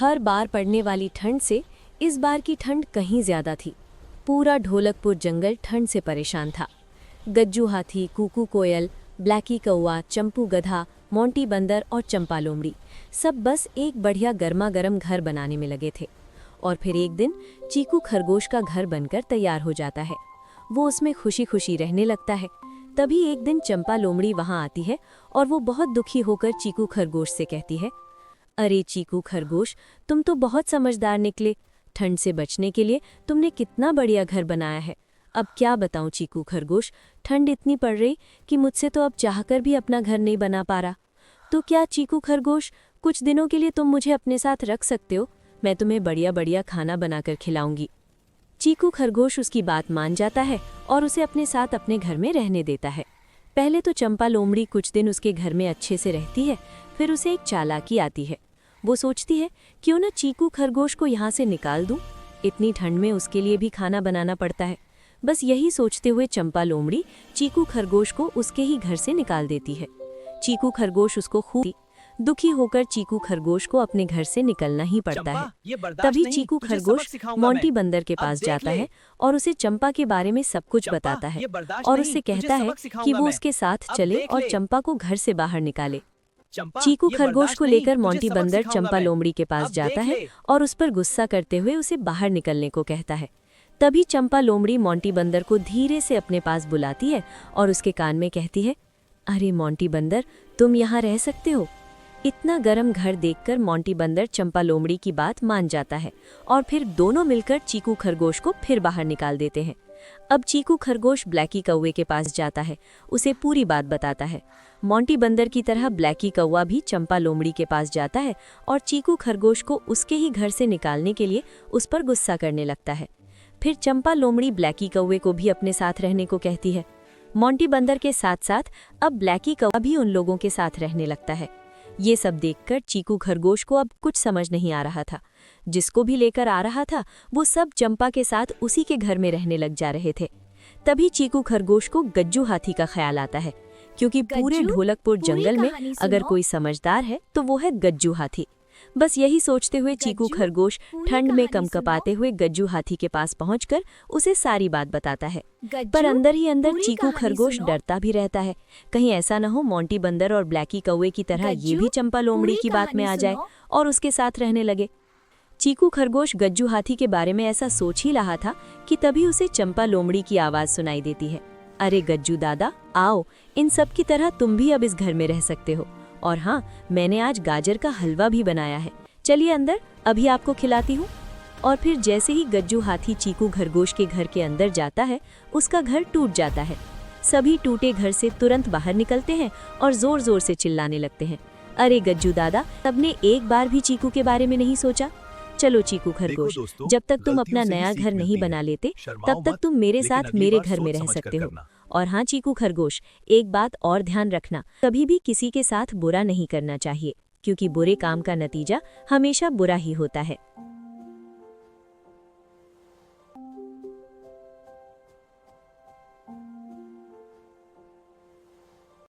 हर बार पड़ने वाली ठंड से इस बार की ठंड कहीं ज्यादा थी। पूरा ढोलकपुर जंगल ठंड से परेशान था। गज्जू हाथी, कूकू कोयल, ब्लैकी कौआ, चंपू गधा, मोंटी बंदर और चंपा लोमड़ी सब बस एक बढ़िया गर्मा गर्म घर बनाने में लगे थे। और फिर एक दिन चीकू खरगोश का घर बनकर तैयार हो जाता है। वो उसमें खुशी खुशी रहने लगता है। तभी एक दिन चंपा लोमड़ी वहां आती है और वो बहुत दुखी होकर चीकू खरगोश से कहती है, अरे चीकू खरगोश, तुम तो बहुत समझदार निकले। ठंड से बचने के लिए तुमने कितना बढ़िया घर बनाया है। अब क्या बताऊं चीकू खरगोश, ठंड इतनी पड़ रही कि मुझसे तो अब चाहकर भी अपना घर नहीं बना पा रहा। तो क्या चीकू खरगोश, कुछ दिनों के लिए तुम मुझे अपने साथ रख सकते हो? मैं तुम्हें बढ़िया बढ़िया खाना बनाकर खिलाऊंगी। चीकू खरगोश उसकी बात मान जाता है और उसे अपने साथ अपने घर में रहने देता है। पहले तो चंपा लोमड़ी कुछ दिन उसके घर में अच्छे से रहती है, फिर उसे एक चालाकी आती है। वो सोचती है, क्यों ना चीकू खरगोश को यहाँ से निकाल दूं? इतनी ठंड में उसके लिए भी खाना बनाना पड़ता है। बस यही सोचते हुए चंपा लोमड़ी चीकू खरगोश को उसके ही घर से निकाल देती है। चीकू खरगोश उसको खूब दुखी होकर चीकू खरगोश को अपने घर से निकलना ही पड़ता है। तभी चीकू खरगोश मोंटी बंदर के पास जाता है और उसे चंपा के बारे में सब कुछ बताता है और उससे कहता है कि वो उसके साथ चले और चंपा को घर से बाहर निकाले। चीकू खरगोश को लेकर मोंटी बंदर चंपा लोमड़ी के पास जाता है और उस पर गुस्सा करते हुए उसे बाहर निकलने को कहता है। तभी चंपा लोमड़ी मोंटी बंदर को धीरे से अपने पास बुलाती है और उसके कान में कहती है, अरे मोंटी बंदर, तुम यहाँ रह सकते हो। इतना गर्म घर देखकर मोंटी बंदर चंपा लोमड़ी की बात मान जाता है और फिर दोनों मिलकर चीकू खरगोश को फिर बाहर निकाल देते हैं। अब चीकू खरगोश ब्लैकी कौवे के पास जाता है, उसे पूरी बात बताता है। मोंटी बंदर की तरह ब्लैकी कौवा भी चंपा लोमड़ी के पास जाता है और चीकू खरगोश को उसके ही घर से निकालने के लिए उस पर गुस्सा करने लगता है। फिर चंपा लोमड़ी ब्लैकी कौवे को भी अपने साथ रहने को कहती है। मोंटी बंदर के साथ साथ अब ब्लैकी कौवा भी उन लोगों के साथ रहने लगता है। ये सब देखकर चीकू खरगोश को अब कुछ समझ नहीं आ रहा था। जिसको भी लेकर आ रहा था वो सब चंपा के साथ उसी के घर में रहने लग जा रहे थे। तभी चीकू खरगोश को गज्जू हाथी का ख्याल आता है, क्योंकि पूरे ढोलकपुर जंगल में अगर कोई समझदार है तो वो है गज्जू हाथी। बस यही सोचते हुए चीकू खरगोश ठंड में कंपकपाते हुए गज्जू हाथी के पास पहुंचकर उसे सारी बात बताता है। पर अंदर ही अंदर चीकू खरगोश डरता भी रहता है, कहीं ऐसा न हो मोंटी बंदर और ब्लैकी कौवे की तरह ये भी चंपा लोमड़ी की बात में आ जाए और उसके साथ रहने लगे। चीकू खरगोश गज्जू हाथी के बारे में ऐसा सोच ही रहा था कि तभी उसे चंपा लोमड़ी की आवाज सुनाई देती है, अरे गज्जू दादा, आओ, इन सब की तरह तुम भी अब इस घर में रह सकते हो। और हाँ, मैंने आज गाजर का हलवा भी बनाया है, चलिए अंदर, अभी आपको खिलाती हूँ। और फिर जैसे ही गज्जू हाथी चीकू खरगोश के घर के अंदर जाता है, उसका घर टूट जाता है। सभी टूटे घर से तुरंत बाहर निकलते हैं और जोर जोर से चिल्लाने लगते हैं, अरे गज्जू दादा, सबने एक बार भी चीकू के बारे में नहीं सोचा। चलो चीकू खरगोश, जब तक तुम अपना नया घर नहीं बना लेते तब तक तुम मेरे साथ मेरे घर में रह सकते हो। और हाँ चीकू खरगोश, एक बात और ध्यान रखना, कभी भी किसी के साथ बुरा नहीं करना चाहिए, क्योंकि बुरे काम का नतीजा हमेशा बुरा ही होता है।